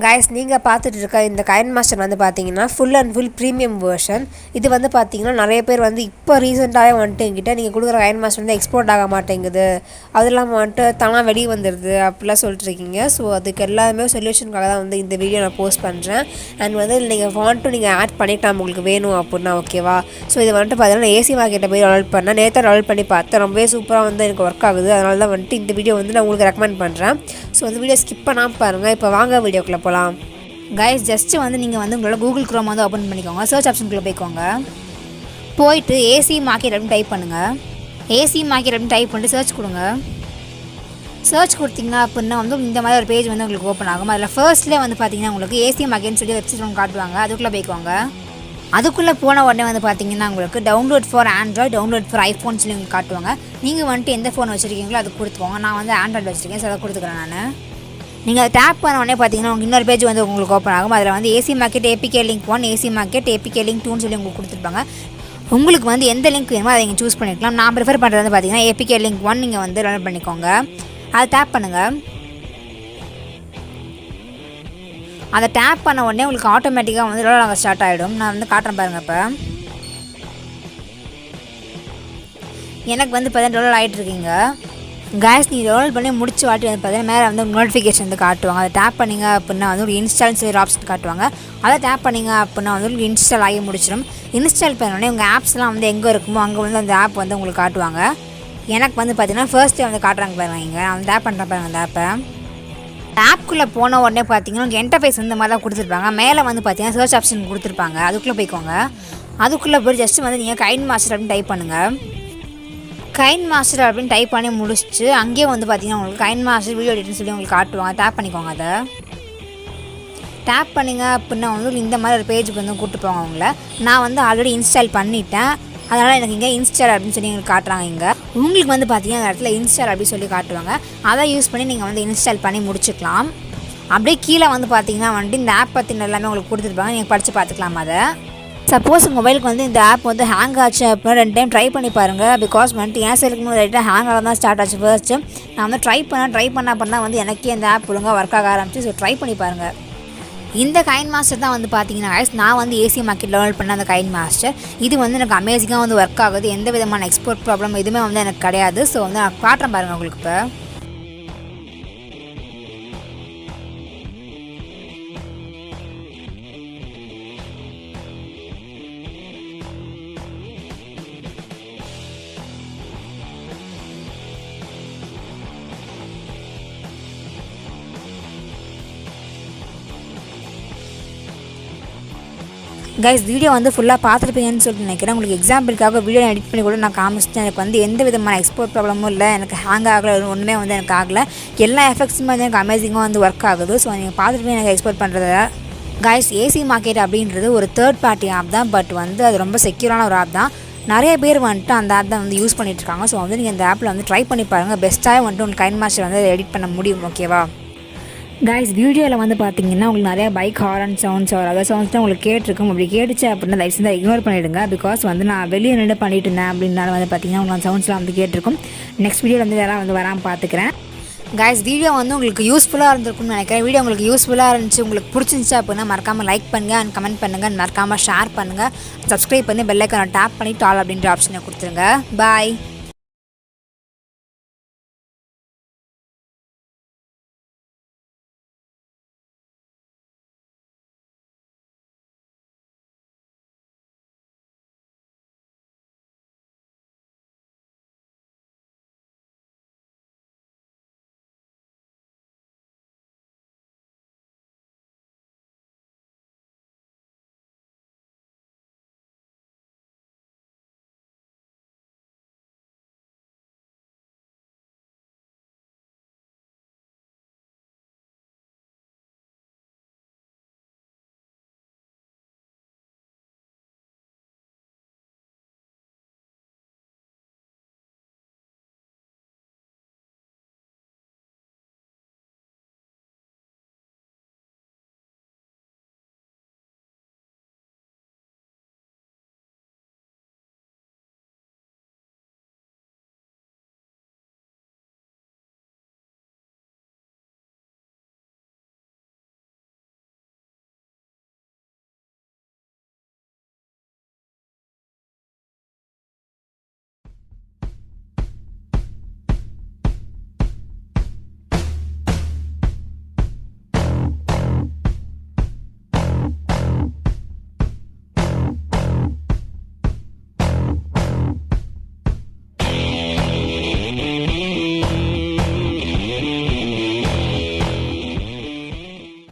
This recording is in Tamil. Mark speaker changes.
Speaker 1: கைஸ் நீங்கள் பார்த்துட்டு இருக்க இந்த Kinemaster வந்து பார்த்தீங்கன்னா full and full premium version. இது வந்து பார்த்தீங்கன்னா நிறைய பேர் வந்து இப்போ ரீசெண்டாகவே வந்துட்டு என்கிட்ட நீங்கள் கொடுக்குற Kinemaster வந்து எக்ஸ்போர்ட் ஆக மாட்டேங்குது, அது இல்லாமல் வந்துட்டு தானாக வெளியே வந்துடுது அப்படிலாம் சொல்லிட்டுருக்கீங்க. ஸோ அதுக்கு எல்லாமே சொல்யூஷனுக்காக தான் வந்து இந்த வீடியோ நான் போஸ்ட் பண்ணுறேன். அண்ட் வந்து நீங்கள் வாண்ட்டும் நீங்கள் ஆட் பண்ணிக்கலாம் உங்களுக்கு வேணும் அப்படின்னா, ஓகேவா? ஸோ இது வந்துட்டு பார்த்தீங்கன்னா ஏசி மார்க்கெட்டை போய் டவுன்லோட் பண்ணேன். நேற்று டவுன்லோட் பண்ணி பார்த்தேன், ரொம்பவே சூப்பராக வந்து எனக்கு ஒர்க் ஆகுது. அதனால தான் வந்துட்டு இந்த வீடியோ வந்து நான் உங்களுக்கு ரெக்கமெண்ட் பண்ணுறேன். ஸோ அந்த வீடியோ ஸ்கிப் பண்ணாமல் பாருங்கள். இப்போ வாங்க வீடியோக்குள்ளே போகலாம்.
Speaker 2: கைஸ் ஜஸ்ட்டு வந்து நீங்கள் வந்து உங்களோட கூகுள் க்ரோம் வந்து ஓப்பன் பண்ணிக்கோங்க. சர்ச் ஆப்ஷனுக்குள்ளே போய்க்கோங்க. போயிட்டு ஏசி மார்க்கெட் அப்படின்னு டைப் பண்ணுங்கள். ஏசி மார்க்கெட் அப்படின்னு டைப் பண்ணிட்டு சர்ச் கொடுங்க. சர்ச் கொடுத்தீங்க அப்படின்னா வந்து இந்த மாதிரி ஒரு பேஜ் வந்து உங்களுக்கு ஓப்பன் ஆகும். அதில் ஃபர்ஸ்ட்லேயே வந்து பார்த்தீங்கன்னா உங்களுக்கு ஏசி மார்க்கெட்னு சொல்லி வெப்சைட் ஒன்று காட்டுவாங்க. அதுக்குள்ளே போய்க்கோங்க. அதுக்குள்ளே போன உடனே வந்து பார்த்தீங்கன்னா உங்களுக்கு download for Android, download for iPhone சொல்லி உங்களுக்கு காட்டுவாங்க. நீங்கள் வந்துட்டு எந்த ஃபோன் வச்சுருக்கீங்களோ அது கொடுத்துக்கோங்க. நான் வந்து ஆண்ட்ராய்டு வச்சுருக்கேன், ஸோ அதை கொடுத்துக்கிறேன் நான். நீங்கள் அதை டேப் பண்ண உடனே பார்த்தீங்கன்னா உங்களுக்கு இன்னொரு பேஜ் வந்து உங்களுக்கு ஓப்பன் ஆகும். அதில் வந்து AC market APK link 1, AC market APK link 2ன்னு சொல்லி உங்களுக்கு கொடுத்துருப்பாங்க. உங்களுக்கு வந்து எந்த லிங்க் வேணுமோ அதை நீங்கள் சூஸ் பண்ணிக்கலாம். நான் ப்ரிஃபர் பண்ணுறது வந்து பார்த்தீங்கன்னா ஏபிகே லிங்க் 1 நீங்கள் வந்து டவுன்லோட் பண்ணிக்கோங்க. அதை டேப் பண்ணுங்கள். அதை டேப் பண்ண உடனே உங்களுக்கு ஆட்டோமேட்டிக்காக வந்து டவுன்லோட் ஸ்டார்ட் ஆகிடும். நான் வந்து காட்டுறேன் பாருங்கள். இப்போ எனக்கு வந்து பார்த்தீங்கன்னா டவுன்லோட் ஆகிட்டுருக்கீங்க. கேஸ் நீங்கள் டவுன்லோட் பண்ணி முடிச்சு வாட்டி வந்து பார்த்தீங்கன்னா மேலே வந்து நோட்டிஃபிகேஷன் வந்து காட்டுவாங்க. அதை டேப் பண்ணிங்க அப்படின்னா வந்து ஒரு இன்ஸ்டால்னு சொல்லி ஒரு ஆப்ஷன் காட்டுவாங்க. அதை டேப் பண்ணிங்க அப்படின்னா வந்து உங்களுக்கு இன்ஸ்டால் ஆகி முடிச்சிடும். இன்ஸ்டால் பண்ணோடனே உங்கள் ஆப்ஸ்லாம் வந்து எங்கே இருக்குமோ அங்கே வந்து அந்த ஆப் வந்து உங்களுக்கு காட்டுவாங்க. எனக்கு வந்து பார்த்தீங்கன்னா ஃபர்ஸ்ட்டே வந்து காட்டுறாங்க பாருங்க. இங்கே நான் டேப் பண்ணுறேன் பாருங்க. அந்த ஆப்புக்குள்ளே போன உடனே பார்த்தீங்கன்னா உங்களுக்கு இன்டர்ஃபேஸ் வந்து இந்த மாதிரி தான் கொடுத்துருப்பாங்க. மேலே வந்து பார்த்தீங்கன்னா சர்ச் ஆப்ஷன் கொடுத்துருப்பாங்க. அதுக்குள்ளே போய்க்கோங்க. அதுக்குள்ளே போய் ஜஸ்ட்டு வந்து நீங்கள் Kinemaster அப்படின்னு டைப் பண்ணுங்கள். Kinemaster அப்படின்னு டைப் பண்ணி முடிச்சுட்டு அங்கேயே வந்து பார்த்தீங்கன்னா உங்களுக்கு Kinemaster வீடியோ எடிட்னு சொல்லி உங்களுக்கு காட்டுவாங்க. டேப் பண்ணிக்கோங்க. அதை டேப் பண்ணிங்க அப்படின்னா வந்து இந்த மாதிரி ஒரு பேஜுக்கு வந்து கூப்பிட்டு போவாங்க உங்களை. நான் வந்து ஆல்ரெடி இன்ஸ்டால் பண்ணிட்டேன், அதனால் எனக்கு இங்கே இன்ஸ்டால் அப்படின்னு சொல்லி எங்களுக்கு காட்டுறாங்க. இங்கே உங்களுக்கு வந்து பார்த்தீங்கன்னா அந்த இடத்துல இன்ஸ்டால் அப்படின்னு சொல்லி காட்டுவாங்க. அதை யூஸ் பண்ணி நீங்கள் வந்து இன்ஸ்டால் பண்ணி முடிச்சுக்கலாம். அப்படியே கீழே வந்து பார்த்தீங்கன்னா வந்துட்டு இந்த ஆப் பற்றின எல்லாமே உங்களுக்கு கொடுத்துருப்பாங்க. நீங்கள் படித்து பார்த்துக்கலாம். அதை சப்போஸ் உங்கள் மொபைலுக்கு வந்து இந்த ஆப் வந்து ஹேங் ஆச்சு அப்படின்னா 2 டைம் ட்ரை பண்ணி பாருங்கள். பிகாஸ் வந்துட்டு என் சைடுக்கு போது ரைட்டாக ஹேங் ஆக தான் ஸ்டார்ட் ஆச்சு. ஃபர்ஸ்ட்டு நான் வந்து ட்ரை பண்ணால் வந்து எனக்கே இந்த ஆப் ஒழுங்காக ஒர்க் ஆக ஆரம்பிச்சு. ஸோ ட்ரை பண்ணி பாருங்கள். இந்த Kinemaster தான் வந்து பார்த்தீங்கன்னா நான் வந்து ஏசி மார்க்கெட் டவுன்லோட் பண்ண அந்த Kinemaster. இது வந்து எனக்கு அமேசிங்காக வந்து ஒர்க் ஆகுது. எந்த விதமான எக்ஸ்போர்ட் ப்ராப்ளம் எதுவுமே வந்து எனக்கு கிடையாது. ஸோ வந்து நான் காட்டுறேன் பாருங்கள் உங்களுக்கு. இப்போ கைஸ் வீடியோ வந்து ஃபுல்லாக பார்த்துருப்பீங்கன்னு சொல்லிட்டு நினைக்கிறேன். உங்களுக்கு எக்ஸாம்பிளுக்காக வீடியோ எடிட் பண்ணி கூட நான் காமிச்சிட்டேன். எனக்கு வந்து எந்த விதமான எக்ஸ்போர்ட் ப்ராப்ளமும் இல்லை, எனக்கு ஹேங் ஆகலை, ஒன்றுமே வந்து எனக்கு ஆகலை. எல்லா எஃபெக்ட்ஸுமே வந்து எனக்கு அமேசிங்காக வந்து ஒர்க் ஆகுது. ஸோ நீங்கள் பார்த்துட்டு எனக்கு எக்ஸ்போர்ட் பண்ணுறத கைஸ் ஏசி மார்க்கெட் அப்படின்றது ஒரு தேர்ட் பார்ட்டி ஆப் தான். பட் வந்து அது ரொம்ப செக்யூரான ஒரு ஆப் தான். நிறைய பேர் வந்துட்டு அந்த ஆப் தான் வந்து யூஸ் பண்ணிகிட்ருக்காங்க. ஸோ வந்து நீங்கள் இந்த ஆப்பில் வந்து ட்ரை பண்ணி பாருங்கள். பெஸ்ட்டாக வந்துட்டு உங்களுக்கு Kinemaster வந்து எடிட் பண்ண முடியும். ஓகேவா கைஸ்? வீடியோவில் வந்து பார்த்தீங்கன்னா உங்களுக்கு நிறையா bike horn sounds other sounds தான் உங்களுக்கு கேட்டிருக்கும். அப்படி கேட்டுச்சு அப்படின்னா தயவு செஞ்சு இக்னோர் பண்ணிவிடுங்க. பிகாஸ் வந்து நான் வெளியே நின்று பண்ணிட்டு இருந்தேன் அப்படின்னால வந்து பார்த்தீங்கன்னா உங்களுக்கு அந்த சவுண்ட்ஸ்லாம் வந்து கேட்டிருக்கும். நெக்ஸ்ட் வீடியோவில் வந்து யாராவது வந்து வராமல் பார்த்துக்கிறேன். கைஸ் வீடியோ வந்து உங்களுக்கு யூஸ்ஃபுல்லாக இருந்திருக்கும்னு நினைக்கிறேன். வீடியோ உங்களுக்கு யூஸ்ஃபுல்லாக இருந்துச்சு, உங்களுக்கு பிடிச்சிருந்துச்சு அப்படின்னா மறக்காமல் லைக் பண்ணுங்கள் அண்ட் கமெண்ட் பண்ணுங்கள். மறக்காமல் ஷேர் பண்ணுங்கள். சப்ஸ்கிரைப் பண்ணி பெல் ஐக்கானை டேப் பண்ணி ஆல் அப்படின்ற ஆப்ஷனை கொடுத்துருங்க. பாய்.